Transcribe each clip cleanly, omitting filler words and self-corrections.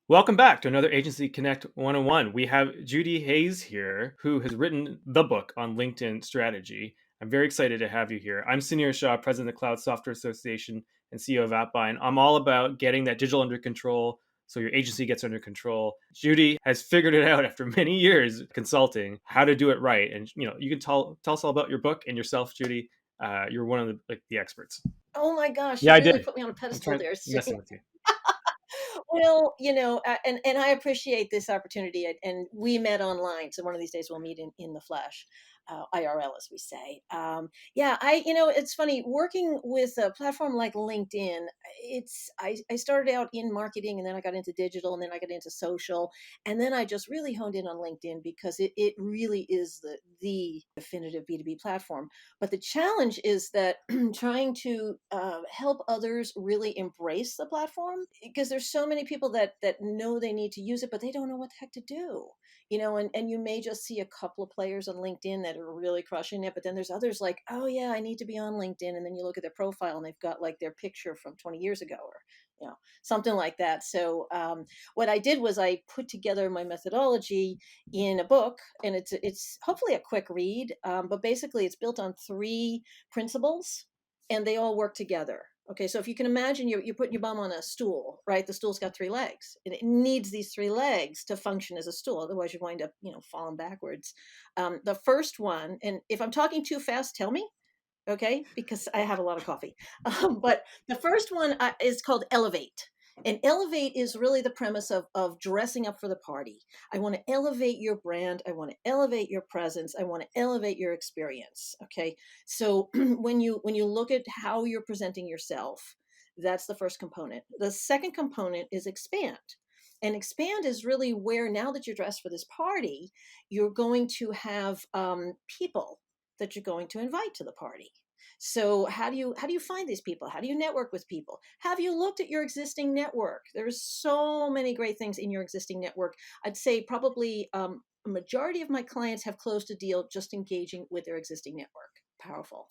Welcome back to another Agency Connect 101. We have Judi Hays here, who has written the book on LinkedIn strategy. I'm very excited to have you here. I'm Sunir Shah, president of the Cloud Software Association and CEO of AppBind. I'm all about getting that digital under control so your agency gets under control. Judi has figured it out after many years consulting how to do it right. And you can tell us all about your book and yourself, Judi. You're one of the experts. Oh my gosh, Yeah, you I really did. put me on a I'm pedestal trying there. messing with you. Well, and I appreciate this opportunity. And we met online, so one of these days we'll meet in the flesh, IRL, as we say. Yeah, it's funny working with a platform like LinkedIn. I started out in marketing, and then I got into digital, and then I got into social, and then I just really honed in on LinkedIn because it really is the definitive B2B platform. But the challenge is that trying to help others really embrace the platform, because there's so many people that know they need to use it, but they don't know what the heck to do. And you may just see a couple of players on LinkedIn that are really crushing it, but then there's others like, oh yeah, I need to be on LinkedIn, and then you look at their profile and they've got like their picture from 20 years ago, or something like that. So what I did was I put together my methodology in a book, and it's hopefully a quick read, but basically it's built on three principles, and they all work together. Okay, so if you can imagine, you're putting your bum on a stool, right? The stool's got three legs, and it needs these three legs to function as a stool. Otherwise, you wind up, falling backwards. The first one, and if I'm talking too fast, tell me, okay? Because I have a lot of coffee. But the first one is called Elevate. And Elevate is really the premise of dressing up for the party. I want to elevate your brand. I want to elevate your presence. I want to elevate your experience. Okay. So when you look at how you're presenting yourself, that's the first component. The second component is expand. And expand is really where, now that you're dressed for this party, you're going to have people that you're going to invite to the party. So how do you find these people? How do you network with people? Have you looked at your existing network? There's so many great things in your existing network. I'd say probably a majority of my clients have closed a deal just engaging with their existing network. Powerful.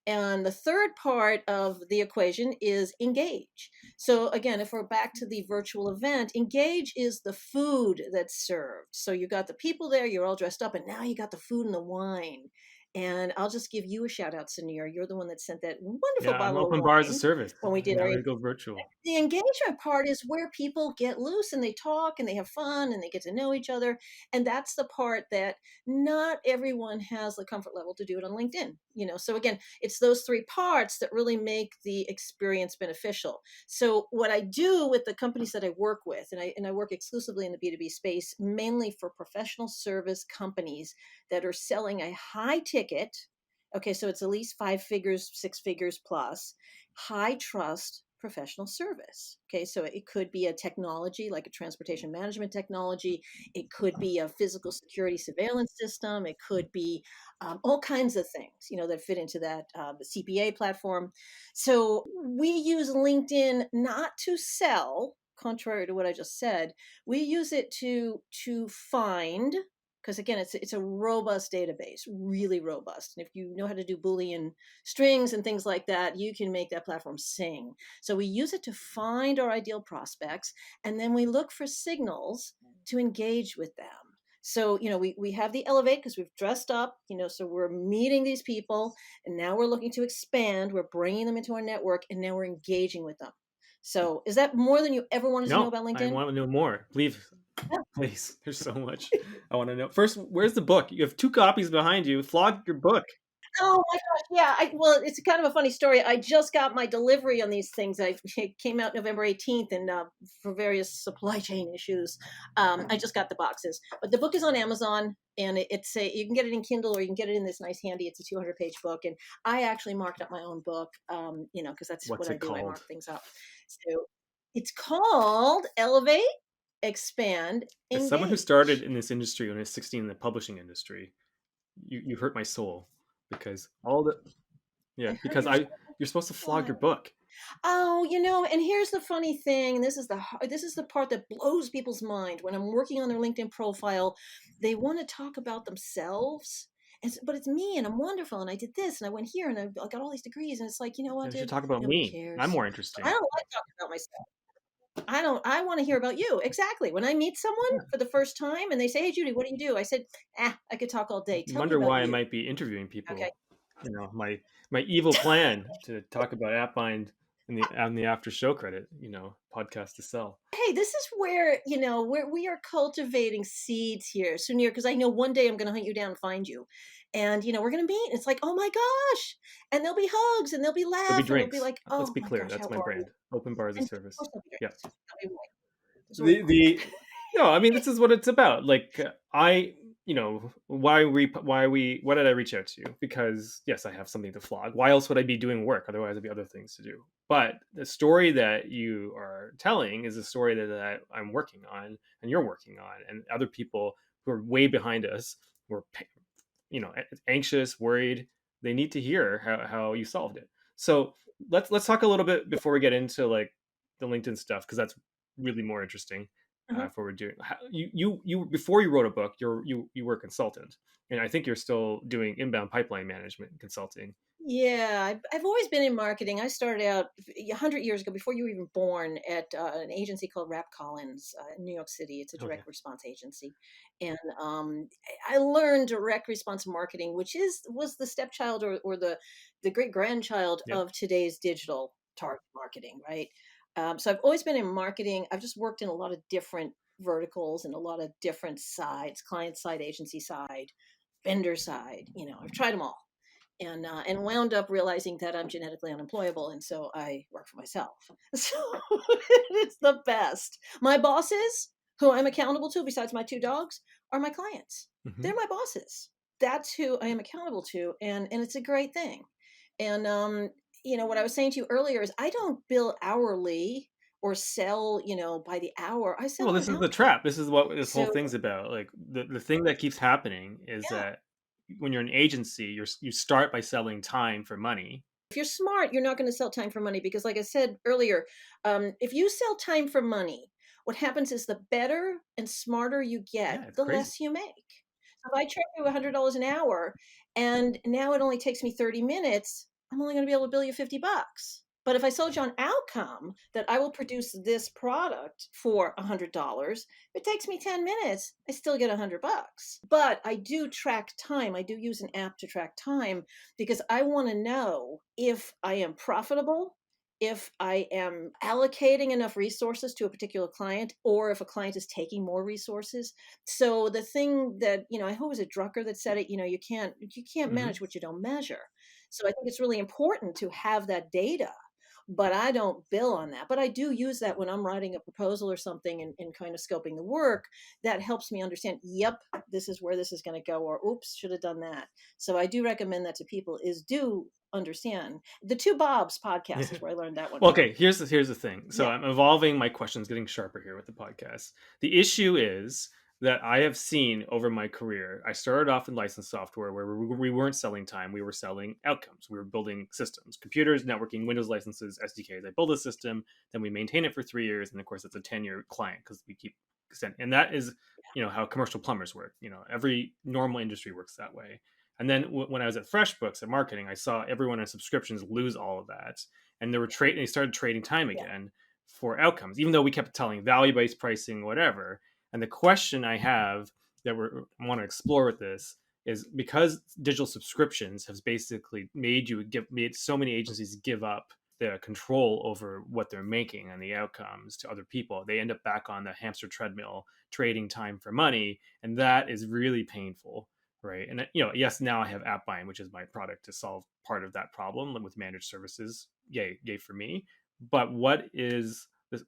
And the third part of the equation is engage. So again, if we're back to the virtual event, engage is the food that's served. So you got the people there, you're all dressed up, and now you got the food and the wine. And I'll just give you a shout out, Sunir. You're the one that sent that wonderful Yeah, I'm bottle of open bar as a wine service. when we did Now our. I'm gonna go virtual. The engagement part is where people get loose and they talk and they have fun and they get to know each other. And that's the part that not everyone has the comfort level to do it on LinkedIn. So again, it's those three parts that really make the experience beneficial. So what I do with the companies that I work with, and I work exclusively in the B2B space, mainly for professional service companies that are selling a high ticket. Okay, so it's at least 5 figures, 6 figures plus, high trust professional service. Okay, so it could be a technology like a transportation management technology, it could be a physical security surveillance system, it could be all kinds of things that fit into that CPA platform. So we use LinkedIn not to sell, contrary to what I just said. We use it to find, because again, it's a robust database, really robust. And if you know how to do Boolean strings and things like that, you can make that platform sing. So we use it to find our ideal prospects, and then we look for signals to engage with them. So, we have the elevate because we've dressed up, so we're meeting these people, and now we're looking to expand. We're bringing them into our network, and now we're engaging with them. So, is that more than you ever wanted to know No, about I LinkedIn? want to know more. Please. There's so much I want to know. First, where's the book? You have two copies behind you. Flog your book. Oh my gosh, yeah. Well, it's kind of a funny story. I just got my delivery on these things. It came out November 18th, and for various supply chain issues, I just got the boxes. But the book is on Amazon, and you can get it in Kindle, or you can get it in this nice handy. It's a 200-page book, and I actually marked up my own book, because that's What's what I it do. I called? mark things up. So it's called Elevate, Expand, As someone who started Engage. in this industry when I was 16 in the publishing industry, you hurt my soul because all the I yeah, heard because your I soul. you're supposed to flog Why? your book. Oh, and here's the funny thing, and this is the part that blows people's mind when I'm working on their LinkedIn profile. They want to talk about themselves, but it's me, and I'm wonderful, and I did this, and I went here, and I got all these degrees, and it's like, you know what, You should dude, talk about nobody me. I'm cares. more I interesting. don't like talking about myself. I want to hear about you. Exactly. When I meet someone Yeah. for the first time and they say, "Hey, Judy, what do you do?" I said, I could talk all day. You Tell me wonder about why I you. might be interviewing Okay. people. My evil plan to talk about AppBind in the on the after show credit, podcast to sell. Hey, this is where, where we are cultivating seeds here, Sunir, because I know one day I'm going to hunt you down and find you. And, we're going to meet. It's like, oh my gosh. And there'll be hugs and there'll be There'll be laugh and it'll be drinks. like, Let's oh be my clear. gosh, how That's my are you? brand. Open bars of And of course service. there'll be Yeah. drinks. That'll be wine. There's always The wine. the no, I mean this is what it's about. Like why did I reach out to you? Because yes, I have something to flog. Why else would I be doing work? Otherwise, there'd be other things to do. But the story that you are telling is a story that I'm working on, and you're working on, and other people who are way behind us, who are anxious, worried. They need to hear how you solved it. So let's talk a little bit before we get into like the LinkedIn stuff, because that's really more interesting. Mhm. For we're doing you before you wrote a book, you were a consultant, and I think you're still doing inbound pipeline management consulting. Yeah, I've always been in marketing. I started out 100 years ago, before you were even born, at an agency called Rap Collins in New York City. It's a Oh yeah. direct response agency, and I learned direct response marketing, which was the stepchild, or the great grandchild Yep. of today's digital target marketing, right? So I've always been in marketing. I've just worked in a lot of different verticals and a lot of different sides: client side, agency side, vendor side. I've tried them all, and wound up realizing that I'm genetically unemployable, and so I work for myself. So it's the best. My bosses, who I'm accountable to, besides my two dogs, are my clients. Hmm. They're my bosses. That's who I am accountable to, and it's a great thing. And what I was saying to you earlier is I don't bill hourly or sell, by the hour. I sell Well, on this an is the outcome. trap. This is what this whole So thing's about. Like the thing that keeps happening is yeah. that when you're an agency, you start by selling time for money. If you're smart, you're not going to sell time for money because, like I said earlier, if you sell time for money, what happens is the better and smarter you get, Yeah, it's the crazy. less you make. So if I charge you $100 an hour and now it only takes me 30 minutes, I'm only going to be able to bill you 50 bucks. But if I sold you an outcome that I will produce this product for $100, if it takes me 10 minutes, I still get 100 bucks. But I do track time. I do use an app to track time because I want to know if I am profitable, if I am allocating enough resources to a particular client, or if a client is taking more resources. So the thing that, I hope it was a Drucker that said it, you can't Hmm. manage what you don't measure. So I think it's really important to have that data, but I don't bill on that. But I do use that when I'm writing a proposal or something, and kind of scoping the work. That helps me understand, yep, this is where this is going to go, or oops, should have done that. So I do recommend that to people, is do understand. The Two Bobs podcast is where I learned that one Well, from. okay, here's the thing. So Yeah. I'm evolving my questions, getting sharper here with the podcast. The issue is that I have seen over my career, I started off in licensed software where we weren't selling time, we were selling outcomes. We were building systems, computers, networking, Windows licenses, SDKs. I build a system, then we maintain it for 3 years, and of course, it's a 10-year client because we keep extending. And that is, how commercial plumbers work. Every normal industry works that way. And then when I was at FreshBooks at marketing, I saw everyone on subscriptions lose all of that, and they started trading time Yeah. again for outcomes, even though we kept telling value-based pricing, whatever. And the question I have that I want to explore with this is, because digital subscriptions have basically made so many agencies give up the control over what they're making and the outcomes to other people. They end up back on the hamster treadmill, trading time for money, and that is really painful, right? And yes, now I have AppBind, which is my product to solve part of that problem with managed services. Yay for me. But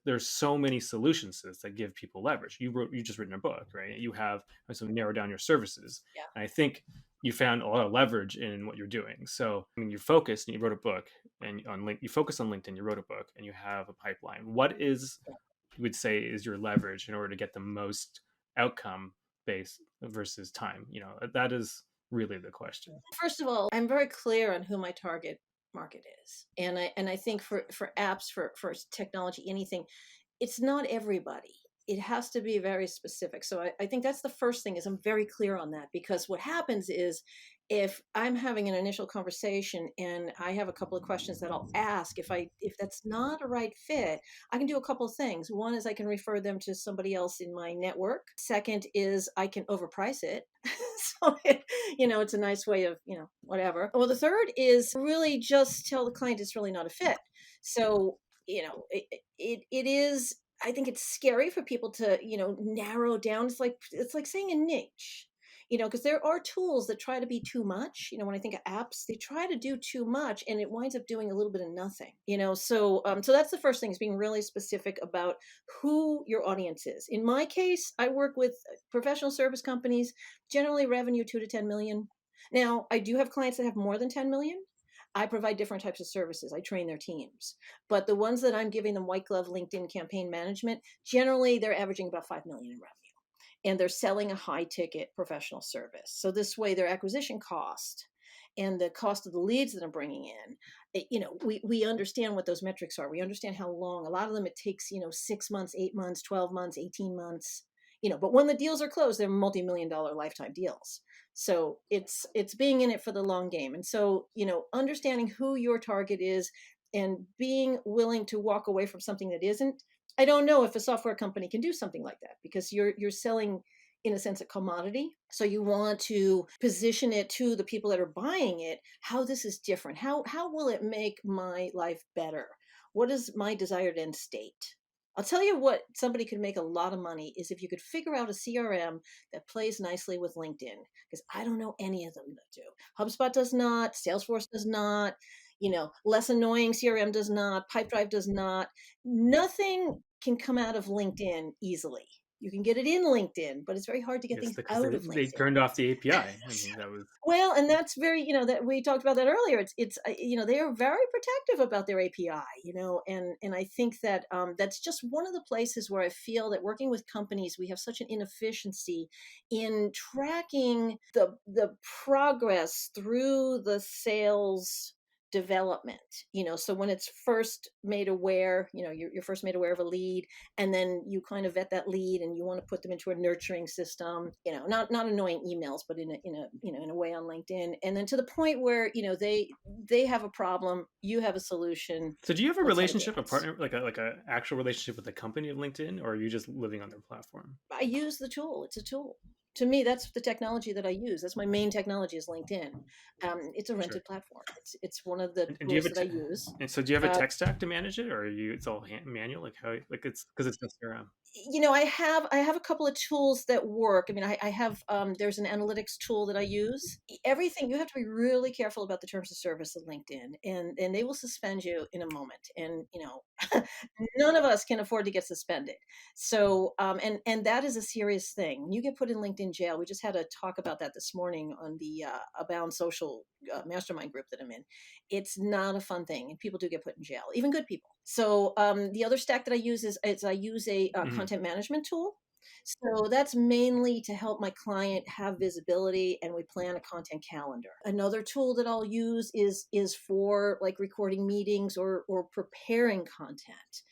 there's so many solutions to this that give people leverage. You just written a book, right? You have so narrow down your services, Yeah. and I think you found a lot of leverage in what you're doing. So I mean, you're focused, and you wrote a book, and you focus on LinkedIn. You wrote a book, and you have a pipeline. What is you would say is your leverage in order to get the most outcome base versus time? That is really the question. First of all, I'm very clear on who my target market is. And I think for apps, for technology, anything, it's not everybody. It has to be very specific. So I think that's the first thing, is I'm very clear on that, because what happens is if I'm having an initial conversation and I have a couple of questions that I'll ask, if that's not a right fit, I can do a couple of things. One is I can refer them to somebody else in my network. Second is I can overprice it. So it's a nice way of, whatever. Well, the third is really just tell the client it's really not a fit. So, it is, I think it's scary for people to, narrow down. It's like saying a niche, because there are tools that try to be too much. When I think of apps, they try to do too much and it winds up doing a little bit of nothing. So that's the first thing, is being really specific about who your audience is. In my case, I work with professional service companies, generally revenue 2 to 10 million. Now, I do have clients that have more than 10 million. I provide different types of services. I train their teams. But the ones that I'm giving them white glove LinkedIn campaign management, generally they're averaging about 5 million in revenue, and they're selling a high ticket professional service. So this way their acquisition cost and the cost of the leads that I'm bringing in, we understand what those metrics are. We understand how long. A lot of them it takes, 6 months, 8 months, 12 months, 18 months, but when the deals are closed, they're multi-million dollar lifetime deals. So it's being in it for the long game. And so, understanding who your target is and being willing to walk away from something that isn't. I don't know if a software company can do something like that, because you're selling, in a sense, a commodity. So you want to position it to the people that are buying it, how this is different. How will it make my life better? What is my desired end state? I'll tell you what, somebody could make a lot of money is if you could figure out a CRM that plays nicely with LinkedIn, because I don't know any of them that do. HubSpot does not, Salesforce does not, less annoying CRM does not, Pipedrive does not. Nothing can come out of LinkedIn easily. You can get it in LinkedIn, but it's very hard to get Yes, things because out of they LinkedIn. turned off the API. I mean, that was Well, and that's very, that we talked about that earlier. They are very protective about their API, and I think that that's just one of the places where I feel that working with companies, we have such an inefficiency in tracking the progress through the sales development. So when it's first made aware, you're first made aware of a lead, and then you kind of vet that lead and you want to put them into a nurturing system, not annoying emails, but in a way on LinkedIn, and then to the point where they have a problem, you have a solution. So do you have a Let's have a relationship, a dance. partner, like a actual relationship with the company of LinkedIn, or are you just living on their platform? I use the tool. It's a tool. To me, that's the technology that I use. That's my main technology, is LinkedIn. It's a Sure. rented platform. It's one of the And do you tools have that I use. and so do you have a Uh, tech stack to manage it, or are you it's all manual? Like how like it's because it's just CRM. I have a couple of tools that work. I mean, I have there's an analytics tool that I use. Everything, you have to be really careful about the terms of service of LinkedIn, and they will suspend you in a moment. And none of us can afford to get suspended. So and that is a serious thing. When you get put in LinkedIn jail, we just had a talk about that this morning on the Abound social mastermind group that I'm in. It's not a fun thing, and people do get put in jail, even good people. So the other stack that I use is I use a Hmm. content management tool. So that's mainly to help my client have visibility, and we plan a content calendar. Another tool that I'll use is for like recording meetings or preparing content.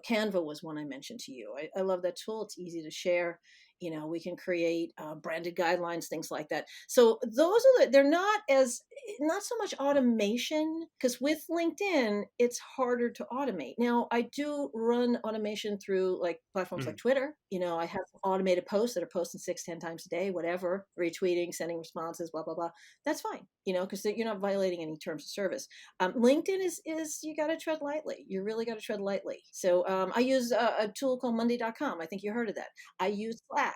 Canva was one I mentioned to you. I love that tool. It's easy to share. We can create branded guidelines, things like that. So those are they're not so much automation, because with LinkedIn, it's harder to automate. Now, I do run automation through like platforms like Hmm. Twitter. I have automated posts that are posted 6, 10 times a day, whatever, retweeting, sending responses, blah, blah, blah. That's fine, because you're not violating any terms of service. LinkedIn is you got to tread lightly. You really got to tread lightly. So I use a tool called Monday.com. I think you heard of that. I use Slack.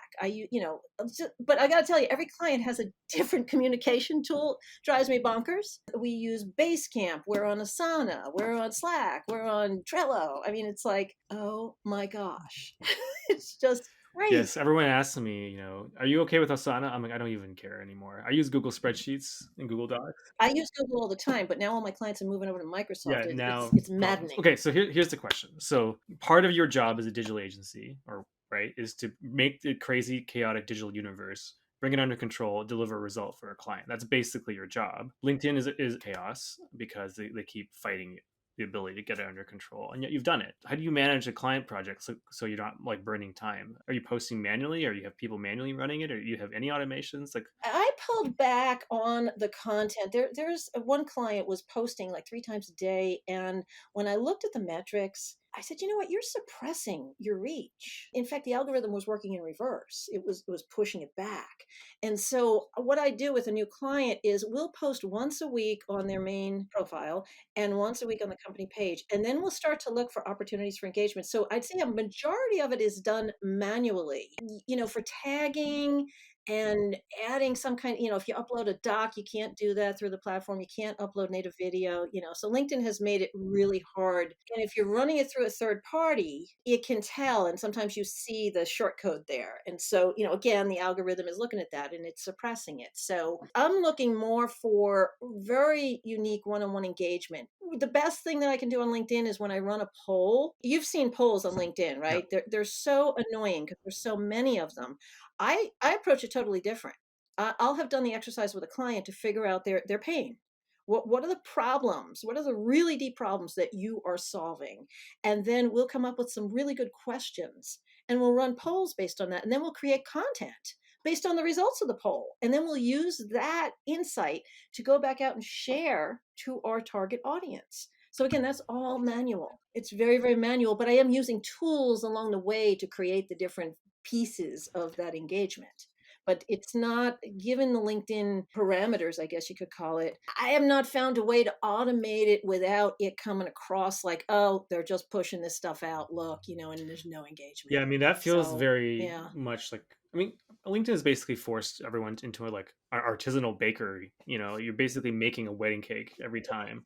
But I got to tell you, every client has a different communication tool. Drives me bonkers. We use Basecamp. We're on Asana. We're on Slack. We're on Trello. I mean, it's like, oh my gosh, it's just crazy. Yes, everyone asks me, are you okay with Asana? I'm like, I don't even care anymore. I use Google Spreadsheets and Google Docs. I use Google all the time, but now all my clients are moving over to Microsoft. Yeah, It's now it's problems. maddening. Okay, so here's the question. So part of your job as a digital agency, or right, is to make the crazy, chaotic digital universe, bring it under control, deliver a result for a client. That's basically your job. LinkedIn is chaos because they keep fighting you. the ability to get it under control, and yet you've done it. How do you manage a client project so you're not like burning time? Are you posting manually, or you have people manually running it, or you have any automations? Like, I pulled back on the content. There's one client was posting like 3 times a day, and when I looked at the metrics, I said, "You know what? You're suppressing your reach." In fact, the algorithm was working in reverse. It was pushing it back. And so what I do with a new client is we'll post once a week on their main profile and once a week on the company page, and then we'll start to look for opportunities for engagement. So I'd say a majority of it is done manually. For tagging and adding some kind, if you upload a doc, you can't do that through the platform. You can't upload native video, so LinkedIn has made it really hard. And if you're running it through a third party, it can tell. And sometimes you see the short code there. And so, again, the algorithm is looking at that and it's suppressing it. So I'm looking more for very unique one-on-one engagement. The best thing that I can do on LinkedIn is when I run a poll. You've seen polls on LinkedIn, yeah, right? They're so annoying because there's so many of them. I approach it totally different. I'll have done the exercise with a client to figure out their pain. What are the problems? What are the really deep problems that you are solving? And then we'll come up with some really good questions, and we'll run polls based on that. And then we'll create content based on the results of the poll. And then we'll use that insight to go back out and share to our target audience. So again, that's all manual. It's very, very manual, but I am using tools along the way to create the different pieces of that engagement. But it's not given the LinkedIn parameters, I guess you could call it. I have not found a way to automate it without it coming across like, oh, they're just pushing this stuff out. Look, and there's no engagement. yeah. I mean, that feels So, very yeah. much like. I mean, LinkedIn has basically forced everyone into a like an artisanal bakery. You're basically making a wedding cake every time.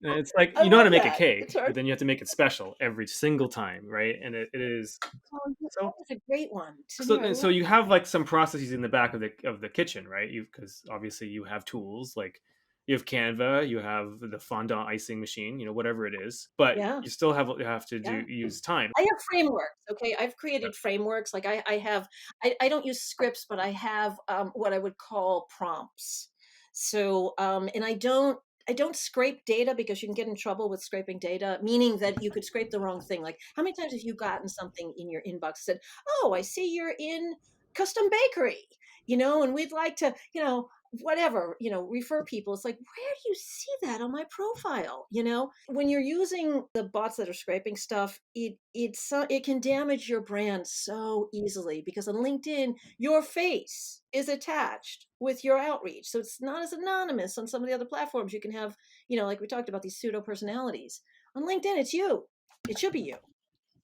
And it's like I you know how to love make a that. It's cake, hard. but then you have to make it special every single time, right? And it is Oh, yeah, that so. was a great one. So, Sunir, I so love you that. have like some processes in the back of the kitchen, right? You because obviously you have tools like you have Canva, you have the fondant icing machine, whatever it is, but Yeah. you still have to do Yeah. use time. I have frameworks. Okay. I've Yeah. created frameworks. Like I have, I don't use scripts, but I have what I would call prompts. So, and I don't scrape data because you can get in trouble with scraping data, meaning that you could scrape the wrong thing. Like how many times have you gotten something in your inbox that said, oh, I see you're in custom bakery, and we'd like to, whatever, refer people. It's like, where do you see that on my profile? When you're using the bots that are scraping stuff, it can damage your brand so easily because on LinkedIn, your face is attached with your outreach. So it's not as anonymous on some of the other platforms. You can have, like we talked about these pseudo personalities. On LinkedIn, it's you. It should be you.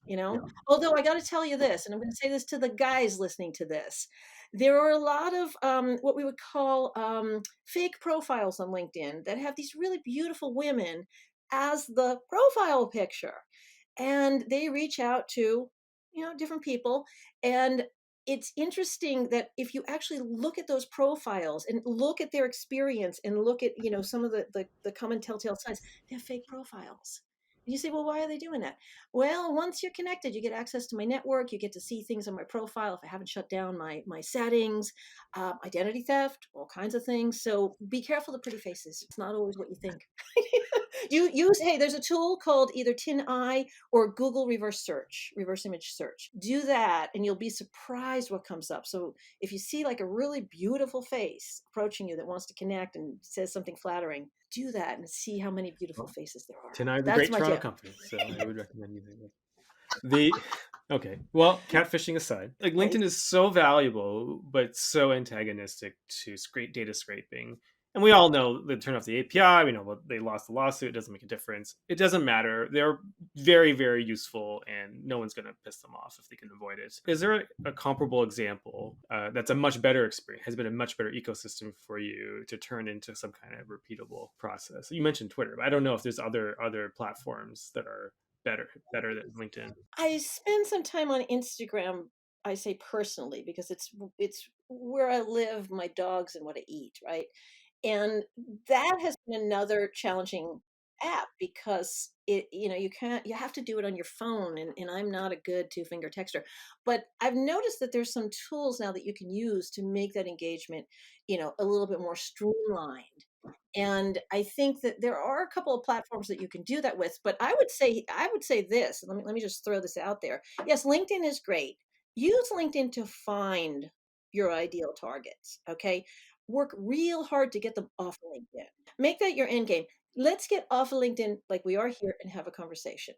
Yeah. Although I got to tell you this, and I'm going to say this to the guys listening to this, there are a lot of what we would call fake profiles on LinkedIn that have these really beautiful women as the profile picture, and they reach out to different people. And it's interesting that if you actually look at those profiles and look at their experience and look at some of the common telltale signs, they have fake profiles. And you say, well, why are they doing that? Well, once you're connected, you get access to my network. You get to see things on my profile if I haven't shut down my settings, identity theft, all kinds of things. So be careful of pretty faces. It's not always what you think. You use, hey, there's a tool called either Tin Eye or Google reverse search, reverse image search. Do that and you'll be surprised what comes up. So if you see like a really beautiful face approaching you that wants to connect and says something flattering, do that and see how many beautiful Well, faces there are. Tonight is a That's great my Toronto tip. company, so I would recommend using it. The okay, well, catfishing aside, like Nice. LinkedIn is so valuable, but so antagonistic to data scraping. And we all know they turn off the API. We know they lost the lawsuit. It doesn't make a difference. It doesn't matter. They're very, very useful, and no one's going to piss them off if they can avoid it. Is there a comparable example that's a much better experience, has been a much better ecosystem for you to turn into some kind of repeatable process? You mentioned Twitter, but I don't know if there's other platforms that are better than LinkedIn. I spend some time on Instagram, I say personally, because it's where I live, my dogs, and what I eat, right? And that has been another challenging app because you have to do it on your phone, and I'm not a good two-finger texter. But I've noticed that there's some tools now that you can use to make that engagement, a little bit more streamlined. And I think that there are a couple of platforms that you can do that with, but I would say this, let me just throw this out there. Yes, LinkedIn is great. Use LinkedIn to find your ideal targets, okay? Work real hard to get them off of LinkedIn. Make that your end game. Let's get off of LinkedIn like we are here and have a conversation.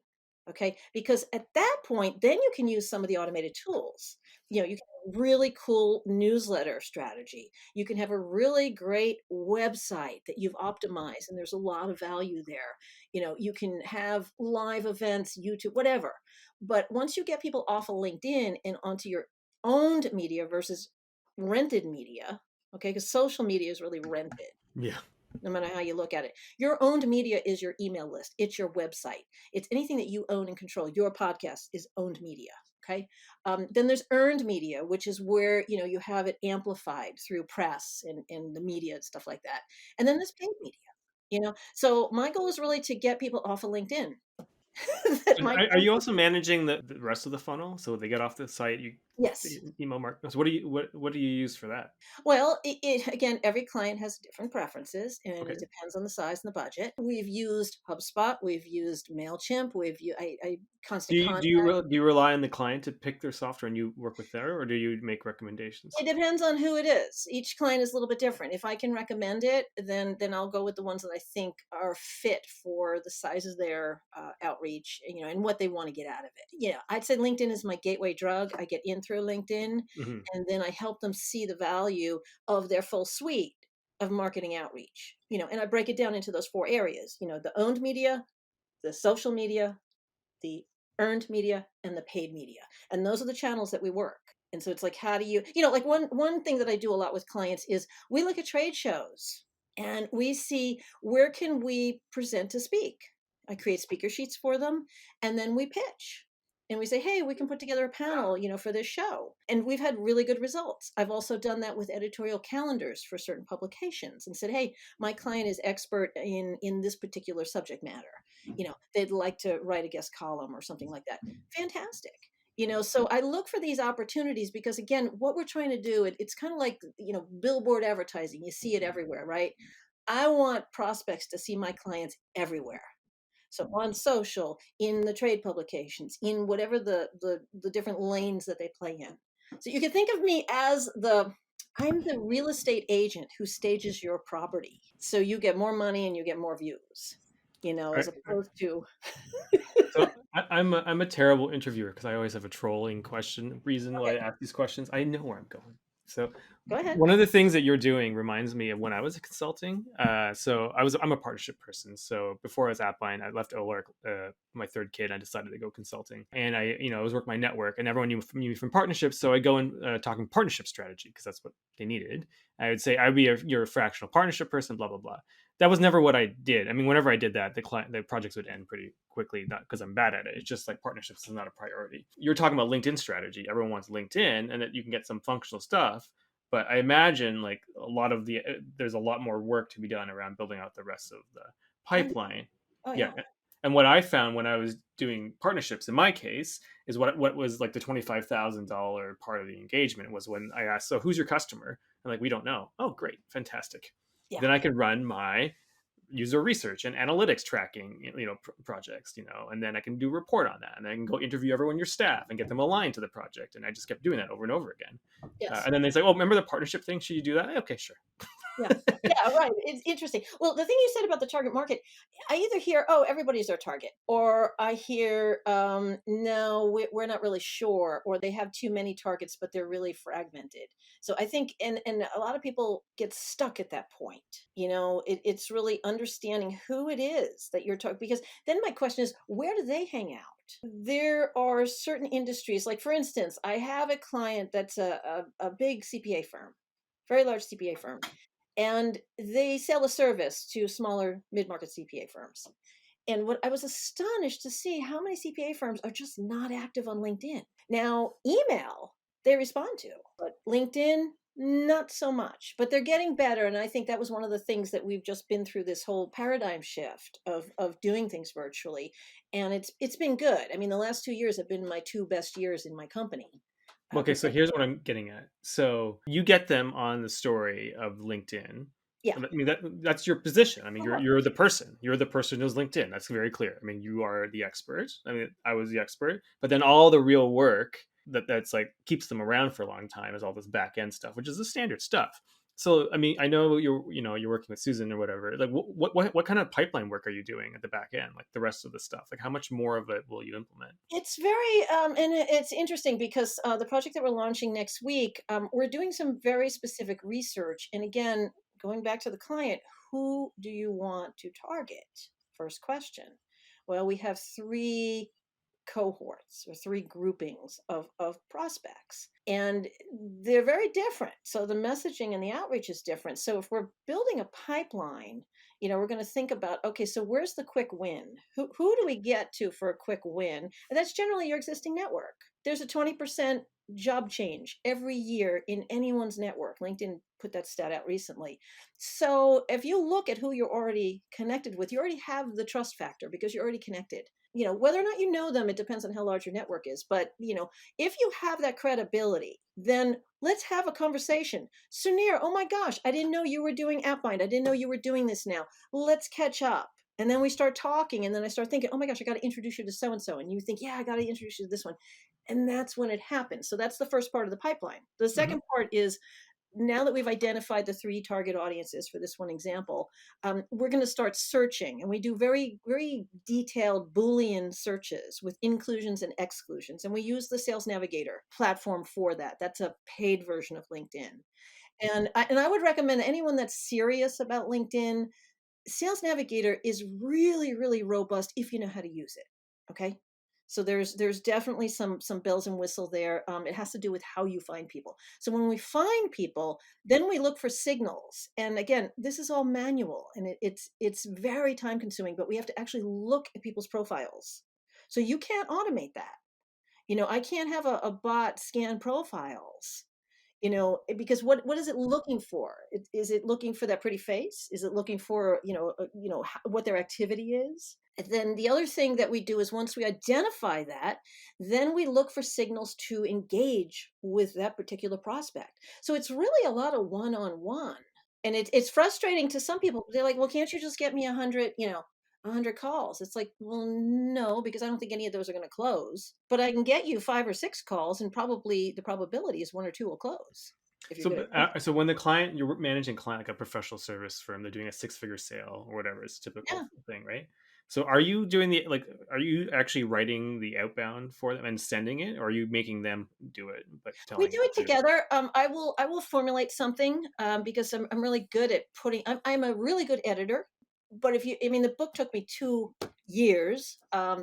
Okay? Because at that point, then you can use some of the automated tools. You can have a really cool newsletter strategy. You can have a really great website that you've optimized, and there's a lot of value there. You can have live events, YouTube, whatever. But once you get people off of LinkedIn and onto your owned media versus rented media, okay, because social media is really rented Yeah. no matter how you look at it. Your owned media is your email list, it's your website, it's anything that you own and control. Your podcast is owned media. Okay. Then there's earned media, which is where you have it amplified through press and the media and stuff like that. And then there's paid media. So my goal is really to get people off of LinkedIn that And might are come you from. also managing the rest of the funnel? So they get off the site, you Yes. email mark. So what do you use for that? Well, again, every client has different preferences, and it Okay. depends on the size and the budget. We've used HubSpot, we've used Mailchimp, I Do Constant you do you Contact. re- do you rely on the client to pick their software and you work with there, or do you make recommendations? It depends on who it is. Each client is a little bit different. If I can recommend it, then I'll go with the ones that I think are fit for the size of their outreach, and what they want to get out of it. I'd say LinkedIn is my gateway drug. I get in through LinkedIn, Hmm. and then I help them see the value of their full suite of marketing outreach. And I break it down into those four areas. The owned media, the social media, the earned media, and the paid media. And those are the channels that we work. And so it's like, how do like one thing that I do a lot with clients is we look at trade shows and we see where can we present to speak. I create speaker sheets for them, and then we pitch. And we say, hey, we can put together a panel, for this show. And we've had really good results. I've also done that with editorial calendars for certain publications and said, hey, my client is expert in this particular subject matter. They'd like to write a guest column or something like that. Fantastic. So I look for these opportunities because, again, what we're trying to do, it's kind of like, billboard advertising. You see it everywhere, right? I want prospects to see my clients everywhere. So on social, in the trade publications, in whatever the different lanes that they play in. So you can think of me as I'm the real estate agent who stages your property. So you get more money and you get more views, as opposed to. So I'm a terrible interviewer because I always have a trolling question reason why I Okay, ask these questions. I know where I'm going. So go ahead. one of the things that you're doing reminds me of when I was consulting. So I'm a partnership person. So before I was AppBind, I left OLARC, my third kid. I decided to go consulting, and I was working my network, and everyone knew me from partnerships. So I go and talking partnership strategy because that's what they needed. I would say I'd be you're a fractional partnership person, blah blah blah. That was never what I did. I mean, whenever I did that, the projects would end pretty quickly, not because I'm bad at it. It's just like partnerships is not a priority. You're talking about LinkedIn strategy. Everyone wants LinkedIn, and that you can get some functional stuff. But I imagine like a lot of there's a lot more work to be done around building out the rest of the And pipeline. oh Yeah. yeah. And what I found when I was doing partnerships in my case is what was like the $25,000 part of the engagement was when I asked, so who's your customer? And like, we don't know. Oh, great. Fantastic. Yeah. Then I could run my user research and analytics tracking projects, and then I can do a report on that, and then I can go interview everyone in your staff and get them aligned to the project, and I just kept doing that over and over again. Yes. And then they say, oh, remember the partnership thing, should you do that? Okay, sure. Yeah. Yeah, right. It's interesting. Well, the thing you said about the target market, I either hear, oh, everybody's their target, or I hear, no, we're not really sure, or they have too many targets, but they're really fragmented. So I think, and a lot of people get stuck at that point. It's really understanding who it is that you're talking, because then my question is, where do they hang out? There are certain industries, like for instance, I have a client that's a big CPA firm, very large CPA firm, and they sell a service to smaller mid-market CPA firms. And what I was astonished to see how many CPA firms are just not active on LinkedIn. Now, email they respond to, but LinkedIn not so much. But they're getting better, and I think that was one of the things that we've just been through, this whole paradigm shift of doing things virtually, and it's been good. I mean, the last 2 years have been my two best years in my company. Okay, Because so here's what I'm getting at. So you get them on the story of LinkedIn, Yeah. I mean, that's your position. I mean, Uh-huh. you're the person. You're the person who's LinkedIn. That's very clear. I mean, you are the expert. I mean, I was the expert, but then all the real work that's like keeps them around for a long time is all this back end stuff, which is the standard stuff. So, I mean, I know you're working with Susan or whatever. Like, what kind of pipeline work are you doing at the back end? Like the rest of the stuff. Like, how much more of it will you implement? It's very, it's interesting because the project that we're launching next week, we're doing some very specific research. And again, going back to the client, who do you want to target? First question. Well, we have three cohorts or three groupings of prospects, and they're very different. So the messaging and the outreach is different. So if we're building a pipeline, we're going to think about, okay, so where's the quick win? Who do we get to for a quick win? And that's generally your existing network. There's a 20% job change every year in anyone's network. LinkedIn put that stat out recently. So if you look at who you're already connected with, you already have the trust factor because you're already connected. Whether or not you know them, it depends on how large your network is. But, if you have that credibility, then let's have a conversation. Sunir, oh my gosh, I didn't know you were doing AppBind. I didn't know you were doing this now. Let's catch up. And then we start talking, and then I start thinking, oh my gosh, I got to introduce you to so and so. And you think, yeah, I got to introduce you to this one. And that's when it happens. So that's the first part of the pipeline. The Hmm. second part is, now that we've identified the three target audiences for this one example, we're going to start searching, and we do very, very detailed Boolean searches with inclusions and exclusions. And we use the Sales Navigator platform for that. That's a paid version of LinkedIn. And I would recommend anyone that's serious about LinkedIn, Sales Navigator is really, really robust if you know how to use it. Okay. So there's definitely some bells and whistle there. It has to do with how you find people. So when we find people, then we look for signals. And again, this is all manual, and it's very time consuming. But we have to actually look at people's profiles. So you can't automate that. I can't have a bot scan profiles, because what is it looking for? Is it looking for that pretty face? Is it looking for, what their activity is? And then the other thing that we do is, once we identify that, then we look for signals to engage with that particular prospect. So it's really a lot of one-on-one. And it's frustrating to some people. They're like, well, can't you just get me 100 calls? It's like, well, no, because I don't think any of those are going to close. But I can get you 5 or 6 calls, and probably the probability is one or two will close if you're So, good at cold. so when the client you're managing client like a professional service firm, they're doing a six-figure sale or whatever is a typical Yeah, thing, right? So, are you doing the like? Are you actually writing the outbound for them and sending it, or are you making them do it but we telling do you it to? together. I will formulate something, because I'm really good at putting. I'm a really good editor. But I mean, the book took me 2 years,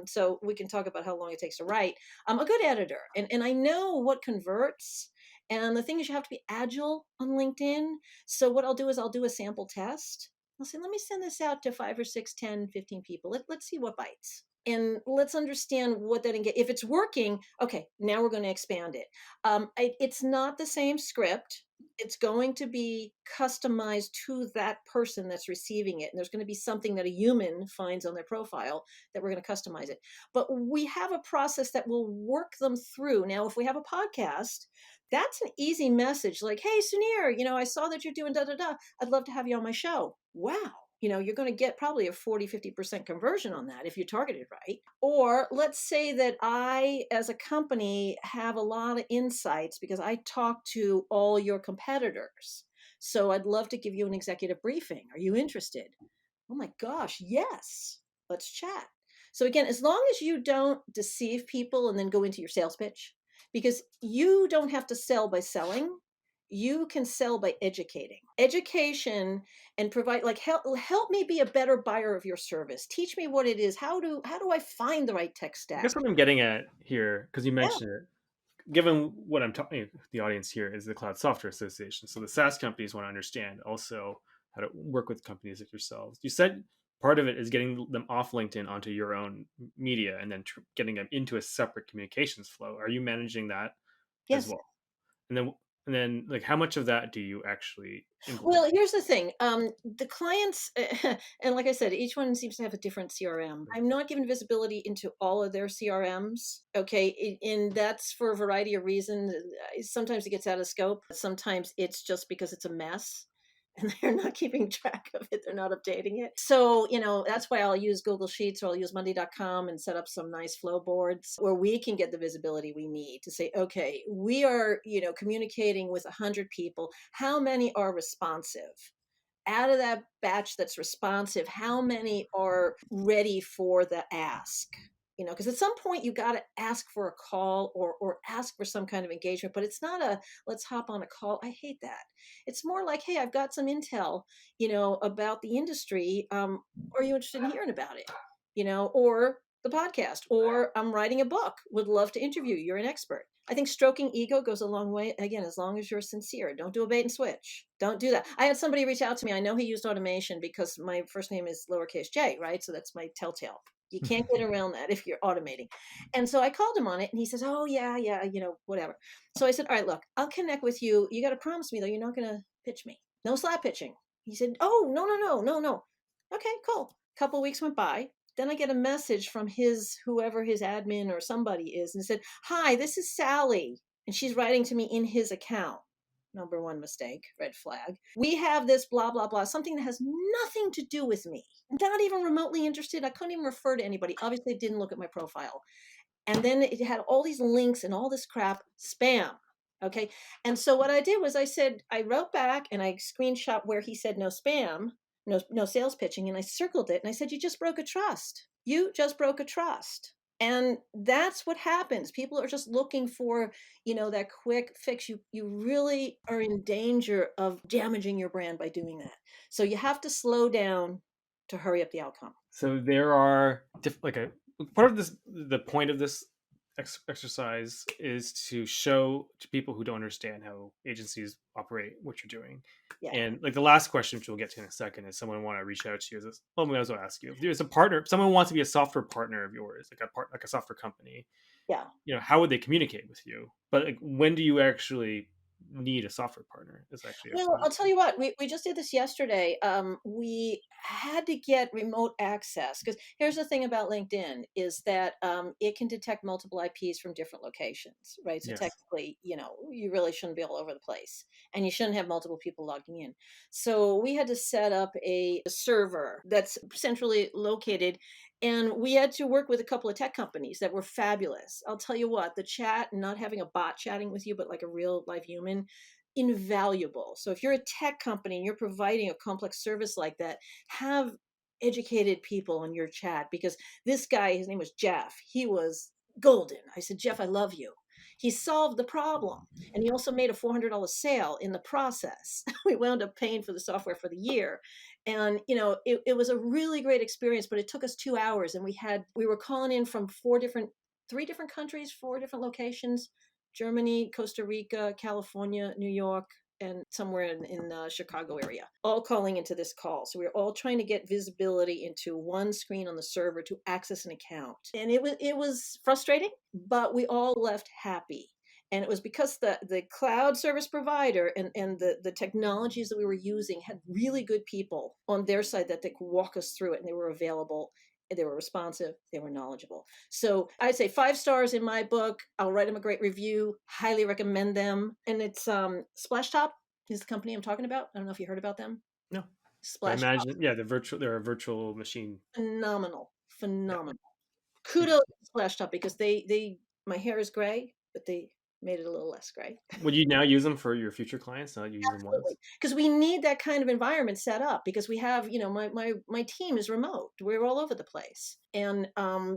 so we can talk about how long it takes to write. I'm a good editor, and I know what converts. And the thing is, you have to be agile on LinkedIn. So what I'll do is I'll do a sample test. I'll say, let me send this out to 5 or 6, 10, 15 people. Let's see what bites. And let's understand what that if it's working, okay, now we're going to expand it. It's not the same script. It's going to be customized to that person that's receiving it. And there's going to be something that a human finds on their profile that we're going to customize it. But we have a process that will work them through. Now, if we have a podcast, that's an easy message like, hey, Sunir, I saw that you're doing da da da. I'd love to have you on my show. Wow. You're going to get probably a 40-50% conversion on that if you target it right. Or let's say that I, as a company, have a lot of insights because I talk to all your competitors. So I'd love to give you an executive briefing. Are you interested? Oh my gosh, yes. Let's chat. So again, as long as you don't deceive people and then go into your sales pitch, because you don't have to sell by selling, you can sell by educating. Education, and provide, like, help me be a better buyer of your service. Teach me what it is. How do I find the right tech I stack? guess what I'm getting at here, because you Yeah. mentioned it, given what I'm talking, the audience here is the Cloud Software Association. So the SaaS companies want to understand also how to work with companies like yourselves. You said part of it is getting them off LinkedIn onto your own media and then getting them into a separate communications flow. Are you managing that as Yes. well? And then like how much of that do you actually implement? Well, here's the thing. The clients, and like I said, each one seems to have a different CRM. I'm not given visibility into all of their CRMs. Okay. And that's for a variety of reasons. Sometimes it gets out of scope. Sometimes it's just because it's a mess. and they're not keeping track of it. They're not updating it. So, that's why I'll use Google Sheets or I'll use Monday.com and set up some nice flow boards where we can get the visibility we need to say, okay, we are, communicating with 100 people. How many are responsive? Out of that batch that's responsive, how many are ready for the ask? Because at some point you got to ask for a call or ask for some kind of engagement, but it's not a let's hop on a call. I hate that. It's more like, hey, I've got some intel, about the industry. Are you interested in hearing about it? Or the podcast, or I'm writing a book, would love to interview you. You're an expert. I think stroking ego goes a long way. Again, as long as you're sincere, don't do a bait and switch. Don't do that. I had somebody reach out to me. I know he used automation because my first name is lowercase j, right? So that's my telltale. You can't get around that if you're automating. And so I called him on it and he says, oh, yeah, whatever. So I said, all right, look, I'll connect with you. You got to promise me, though, you're not going to pitch me. No slap pitching. He said, oh, no. Okay, cool. Couple of weeks went by. Then I get a message from whoever his admin or somebody is, and said, hi, this is Sally. And she's writing to me in his account. Number one mistake, red flag. We have this blah, blah, blah, something that has nothing to do with me. Not even remotely interested. I couldn't even refer to anybody. Obviously, I didn't look at my profile. And then it had all these links and all this crap, spam. Okay. And so what I did was I wrote back and I screenshot where he said no spam, no sales pitching. And I circled it and I said, you just broke a trust. You just broke a trust. And that's what happens. People are just looking for, that quick fix. You really are in danger of damaging your brand by doing that. So you have to slow down to hurry up the outcome. So there are part of this. The point of this exercise is to show to people who don't understand how agencies operate what you're doing. Yeah. And like the last question, which we'll get to in a second, is someone want to reach out to you. Well, I was going to ask you if there's a partner, if someone wants to be a software partner of yours, like a software company. Yeah. How would they communicate with you? But like, when do you actually need a software partner? Is actually Well, I'll tell you what, we just did this yesterday. We had to get remote access because here's the thing about LinkedIn is that it can detect multiple IPs from different locations, right? So yes. technically, you really shouldn't be all over the place and you shouldn't have multiple people logging in. So we had to set up a server that's centrally located. And we had to work with a couple of tech companies that were fabulous. I'll tell you what, the chat, not having a bot chatting with you, but like a real live human, invaluable. So if you're a tech company and you're providing a complex service like that, have educated people on your chat because this guy, his name was Jeff, he was golden. I said, Jeff, I love you. He solved the problem. And he also made a $400 sale in the process. We wound up paying for the software for the year. And, it was a really great experience, but it took us 2 hours. And we were calling in from 3 different countries, 4 different locations, Germany, Costa Rica, California, New York, and somewhere in the Chicago area, all calling into this call. So we were all trying to get visibility into one screen on the server to access an account. And it was frustrating, but we all left happy. And it was because the cloud service provider and the technologies that we were using had really good people on their side that they could walk us through it, and they were available. They were responsive. They were knowledgeable. So I'd say 5 stars in my book. I'll write them a great review. Highly recommend them. And it's Splashtop is the company I'm talking about. I don't know if you heard about them. No. I Splashtop. imagine, they're a virtual machine. Phenomenal. Yeah. Kudos to Splashtop because my hair is gray, but they made it a little less gray. Would you now use them for your future clients? Now that you use them once? Absolutely. Because we need that kind of environment set up because we have, my team is remote. We're all over the place. And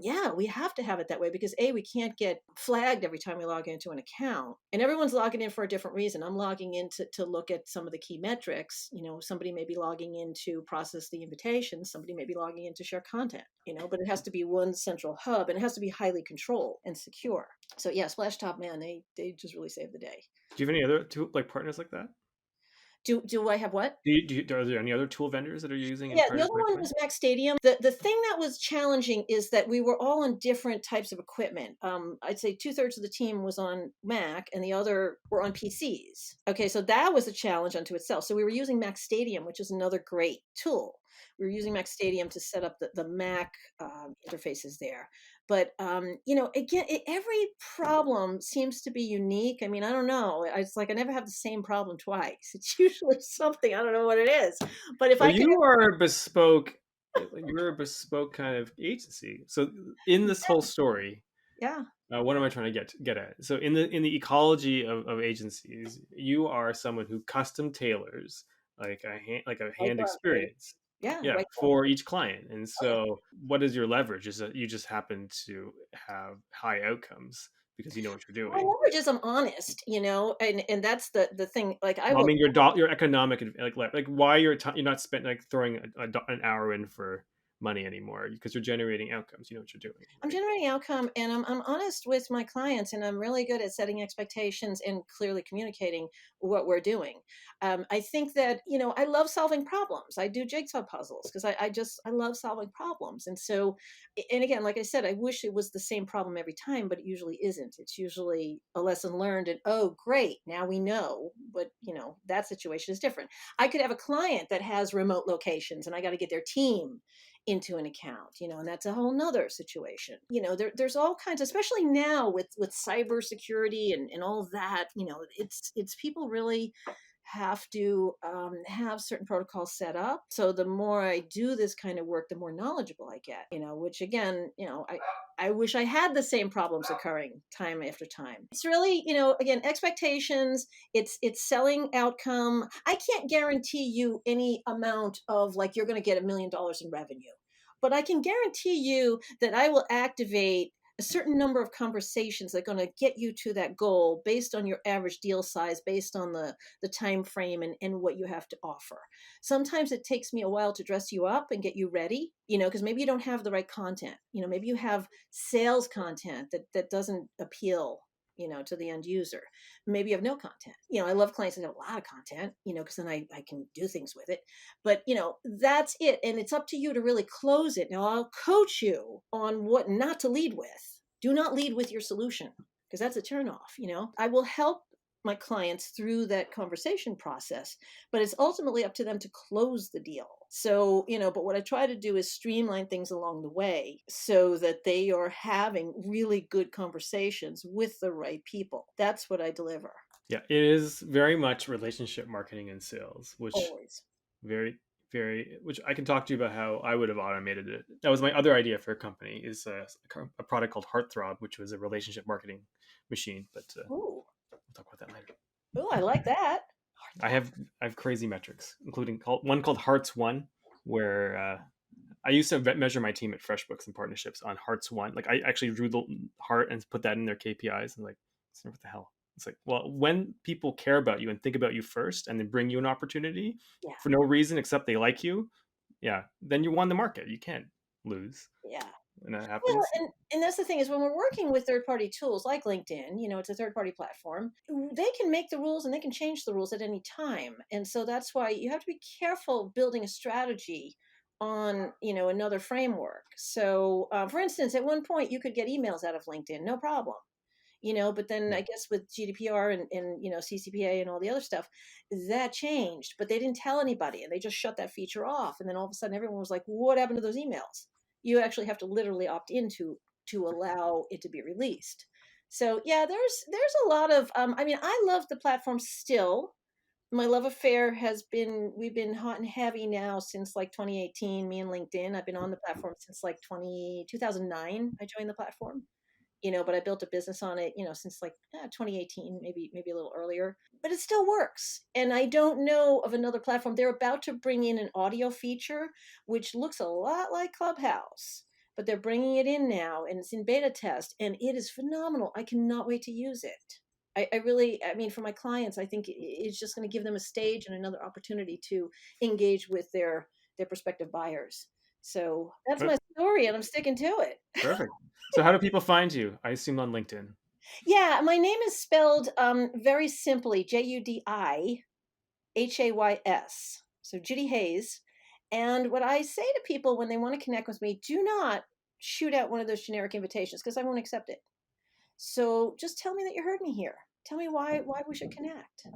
yeah, we have to have it that way because we can't get flagged every time we log into an account. And everyone's logging in for a different reason. I'm logging in to look at some of the key metrics. Somebody may be logging in to process the invitation. Somebody may be logging in to share content, but it has to be one central hub and it has to be highly controlled and secure. So yeah, Splashtop, man, they just really saved the day. Do you have any other partners like that? Do I have what? Are there any other tool vendors that are using? Yeah, the other one was Mac Stadium. The thing that was challenging is that we were all on different types of equipment. I'd say 2/3 of the team was on Mac and the other were on PCs. Okay, so that was a challenge unto itself. So we were using Mac Stadium, which is another great tool. We were using Mac Stadium to set up the Mac interfaces there. But again, every problem seems to be unique. I mean, I don't know. It's like I never have the same problem twice. It's usually something, I don't know what it is. But if Well, I could, you are a bespoke. You're a bespoke kind of agency. So in this whole story, yeah, what am I trying to get at? So in the ecology of agencies, you are someone who custom tailors like a right hand glove, baby. experience, Yeah, yeah, right glove. for each client. And Oh yeah. so, what is your leverage? Is that you just happen to have high outcomes because you know what you're My doing. leverage is I'm honest, and that's the thing. Like I Well, I will mean, your economic like why you're not spending like throwing an hour in for money anymore because you're generating outcomes. You know what you're doing, I'm right? generating outcome and I'm honest with my clients and I'm really good at setting expectations and clearly communicating what we're doing. I think that, I love solving problems. I do jigsaw puzzles because I love solving problems. And so, and again, like I said, I wish it was the same problem every time, but it usually isn't. It's usually a lesson learned and, oh, great, now we know. But, that situation is different. I could have a client that has remote locations and I got to get their team into an account, and that's a whole nother situation. There's all kinds, especially now with cybersecurity and all that. It's people really have to have certain protocols set up. So the more I do this kind of work, the more knowledgeable I get. Which again, I wish I had the same problems occurring time after time. It's really, again, expectations. It's selling outcome. I can't guarantee you any amount of like you're going to get $1 million in revenue, but I can guarantee you that I will activate a certain number of conversations that are going to get you to that goal based on your average deal size, based on the time frame and what you have to offer. Sometimes it takes me a while to dress you up and get you ready, because maybe you don't have the right content. Maybe you have sales content that doesn't appeal, to the end user. Maybe you have no content. I love clients that have a lot of content, because then I can do things with it. But that's it. And it's up to you to really close it. Now I'll coach you on what not to lead with. Do not lead with your solution because that's a turnoff. I will help my clients through that conversation process, but it's ultimately up to them to close the deal. So, but what I try to do is streamline things along the way so that they are having really good conversations with the right people. That's what I deliver. Yeah, it is very much relationship marketing and sales, which Always. very which I can talk to you about how I would have automated it. That was my other idea for a company is a product called Heartthrob, which was a relationship marketing machine. But Ooh. we'll talk about that later. Ooh, I like that. I Heartthrob. have I have crazy metrics, including one called Hearts One, where I used to measure my team at FreshBooks and partnerships on Hearts One. Like I actually drew the heart and put that in their KPIs, and like, what the hell? It's like, well, when people care about you and think about you first, and then bring you an opportunity Yeah. for no reason except they like you, yeah, then you won the market. You can't lose Yeah. when that Well, happens. and that's the thing is when we're working with third party tools like LinkedIn, it's a third party platform, they can make the rules and they can change the rules at any time. And so that's why you have to be careful building a strategy on, another framework. So, for instance, at one point you could get emails out of LinkedIn, no problem. But then Yeah. I guess with GDPR and CCPA and all the other stuff, that changed, but they didn't tell anybody and they just shut that feature off. And then all of a sudden everyone was like, what happened to those emails? You actually have to literally opt into to allow it to be released. So yeah, there's a lot of I love the platform still. My love affair has been we've been hot and heavy now since like 2018, me and LinkedIn. I've been on the platform since like 2009. I joined the platform, but I built a business on it, since like 2018, maybe a little earlier. But it still works. And I don't know of another platform. They're about to bring in an audio feature, which looks a lot like Clubhouse, but they're bringing it in now, and it's in beta test, and it is phenomenal. I cannot wait to use it. I really, for my clients, I think it's just going to give them a stage and another opportunity to engage with their prospective buyers. So that's But my story, and I'm sticking to it. perfect. So how do people find you? I assume on LinkedIn. Yeah, my name is spelled very simply Judihays. So Judi Hays. And what I say to people when they want to connect with me, do not shoot out one of those generic invitations because I won't accept it. So just tell me that you heard me here. Tell me why we should connect.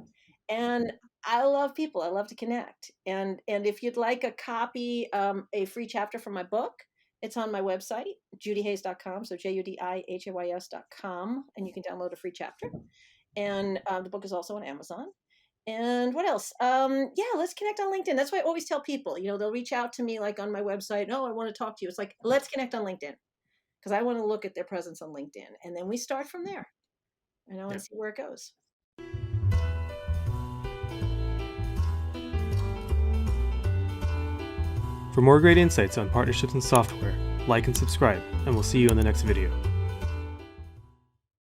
And I love people. I love to connect. And if you'd like a copy, a free chapter from my book, It's on my website, judihays.com. So judihays.com, and you can download a free chapter. And the book is also on Amazon. And what else? Yeah, let's connect on LinkedIn. That's why I always tell people, they'll reach out to me like on my website. No, I want to talk to you. It's like, let's connect on LinkedIn because I want to look at their presence on LinkedIn. And then we start from there, and see where it goes. For more great insights on partnerships and software, like and subscribe, and we'll see you in the next video.